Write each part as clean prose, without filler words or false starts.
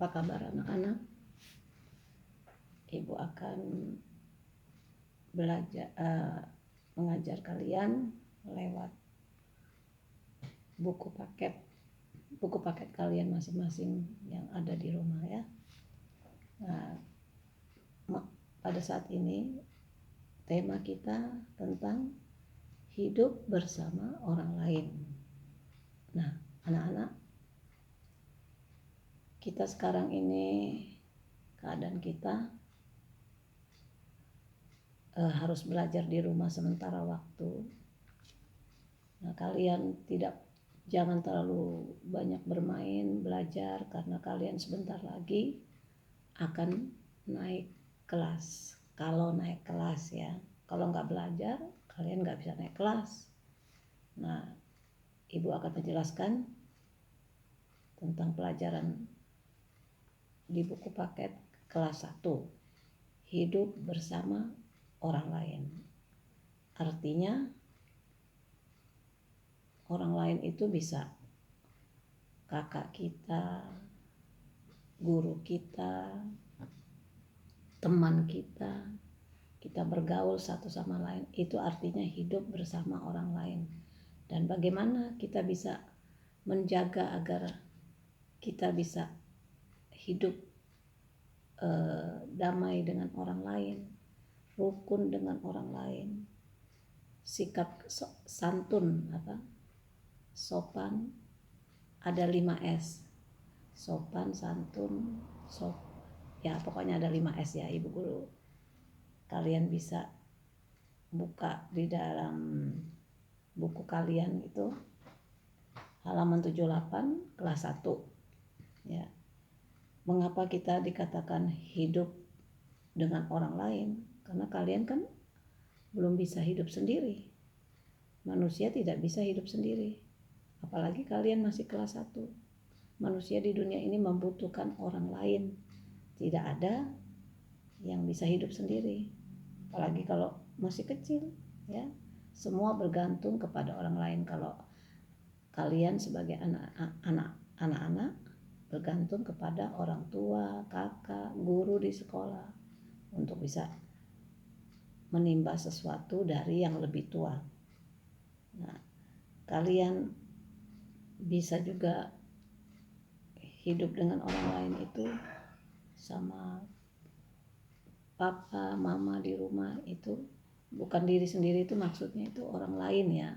Apa kabar anak-anak? Ibu akan belajar mengajar kalian lewat buku paket kalian masing-masing yang ada di rumah ya. Nah, pada saat ini tema kita tentang hidup bersama orang lain. Nah, anak-anak, kita sekarang ini keadaan kita harus belajar di rumah sementara waktu. Nah, kalian jangan terlalu banyak bermain, belajar, karena kalian sebentar lagi akan naik kelas. Kalau naik kelas ya, kalau nggak belajar, kalian nggak bisa naik kelas. Nah, Ibu akan menjelaskan tentang pelajaran di buku paket kelas 1, hidup bersama orang lain. Artinya orang lain itu bisa kakak kita, guru kita, teman kita bergaul satu sama lain. Itu artinya hidup bersama orang lain. Dan bagaimana kita bisa menjaga agar kita bisa hidup damai dengan orang lain, rukun dengan orang lain, sikap santun, sopan, ada 5S, sopan, santun, ya pokoknya ada 5S ya Ibu Guru. Kalian bisa buka di dalam buku kalian itu halaman 78 kelas 1 ya. Mengapa kita dikatakan hidup dengan orang lain? Karena kalian kan belum bisa hidup sendiri. Manusia tidak bisa hidup sendiri. Apalagi kalian masih kelas 1. Manusia di dunia ini membutuhkan orang lain. Tidak ada yang bisa hidup sendiri. Apalagi kalau masih kecil, ya. Semua bergantung kepada orang lain. Kalau kalian sebagai anak-anak bergantung kepada orang tua, kakak, guru di sekolah untuk bisa menimba sesuatu dari yang lebih tua. Nah, kalian bisa juga hidup dengan orang lain itu sama papa, mama di rumah, itu bukan diri sendiri, itu maksudnya itu orang lain ya.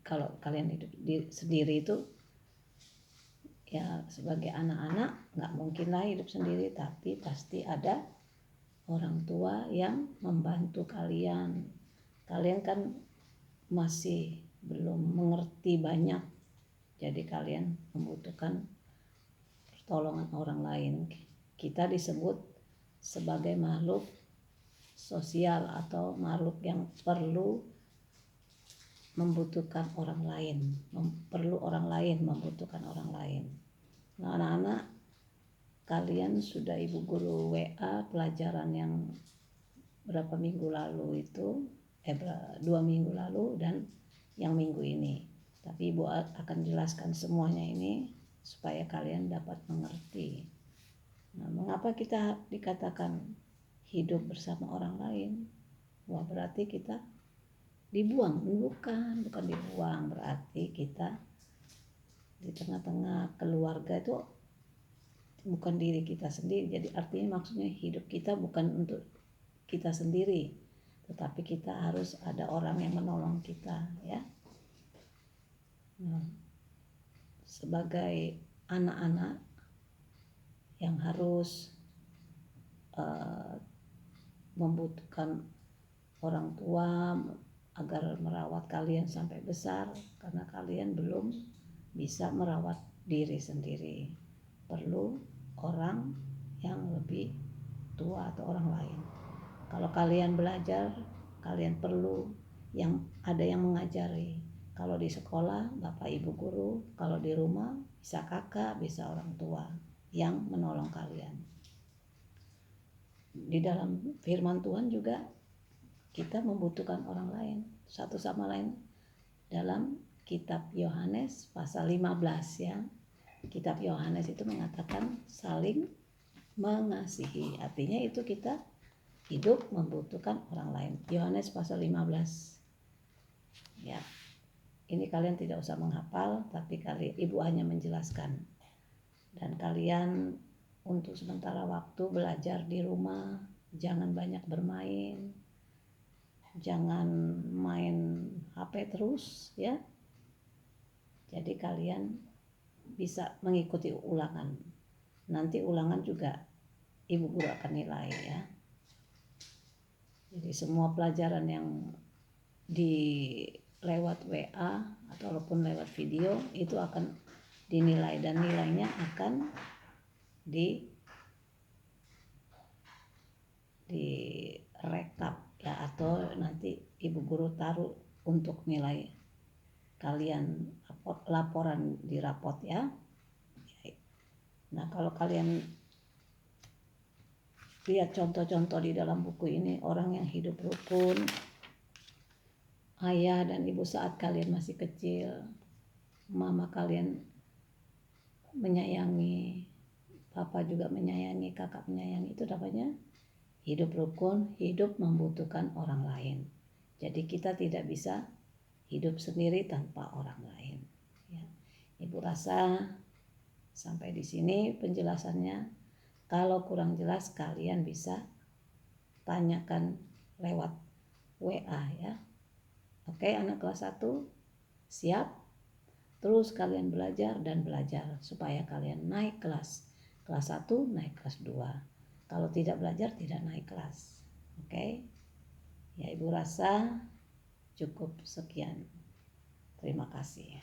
Kalau kalian hidup sendiri itu ya sebagai anak-anak nggak mungkin lah hidup sendiri, tapi pasti ada orang tua yang membantu kalian. Kalian kan masih belum mengerti banyak, jadi kalian membutuhkan pertolongan orang lain. Kita disebut sebagai makhluk sosial atau makhluk yang perlu membutuhkan orang lain, perlu orang lain membutuhkan orang lain. Nah, anak-anak, kalian sudah Ibu Guru WA pelajaran yang berapa minggu lalu itu, 2 minggu lalu dan yang minggu ini. Tapi Ibu akan jelaskan semuanya ini supaya kalian dapat mengerti. Nah, mengapa kita dikatakan hidup bersama orang lain? Wah, berarti kita dibuang? Bukan dibuang, berarti kita di tengah-tengah keluarga itu bukan diri kita sendiri. Jadi artinya maksudnya hidup kita bukan untuk kita sendiri, tetapi kita harus ada orang yang menolong kita ya. Nah, sebagai anak-anak yang harus membutuhkan orang tua agar merawat kalian sampai besar, karena kalian belum bisa merawat diri sendiri. Perlu orang yang lebih tua atau orang lain. Kalau kalian belajar, kalian perlu ada yang mengajari. Kalau di sekolah, bapak ibu guru. Kalau di rumah, bisa kakak, bisa orang tua yang menolong kalian. Di dalam firman Tuhan juga kita membutuhkan orang lain, satu sama lain. Dalam kitab Yohanes pasal 15 ya. Kitab Yohanes itu mengatakan saling mengasihi. Artinya itu kita hidup membutuhkan orang lain. Yohanes pasal 15. Ya. Ini kalian tidak usah menghafal, tapi ibu hanya menjelaskan. Dan kalian untuk sementara waktu belajar di rumah, jangan banyak bermain, jangan main HP terus ya. Jadi kalian bisa mengikuti ulangan. Nanti ulangan juga ibu guru akan nilai ya. Jadi semua pelajaran yang di lewat WA ataupun lewat video itu akan dinilai dan nilainya akan direkap ya, atau nanti ibu guru taruh untuk nilai kalian laporan di rapot ya. Nah, kalau kalian lihat contoh-contoh di dalam buku ini, orang yang hidup rukun, ayah dan ibu saat kalian masih kecil, mama kalian menyayangi, papa juga menyayangi, kakak menyayangi, itu namanya hidup rukun, hidup membutuhkan orang lain. Jadi kita tidak bisa hidup sendiri tanpa orang lain. Ya. Ibu rasa sampai di sini penjelasannya. Kalau kurang jelas kalian bisa tanyakan lewat WA ya. Oke, anak kelas 1 siap? Terus kalian belajar dan belajar supaya kalian naik kelas. Kelas 1 naik kelas 2. Kalau tidak belajar tidak naik kelas. Oke? Ya, ibu rasa cukup sekian. Terima kasih.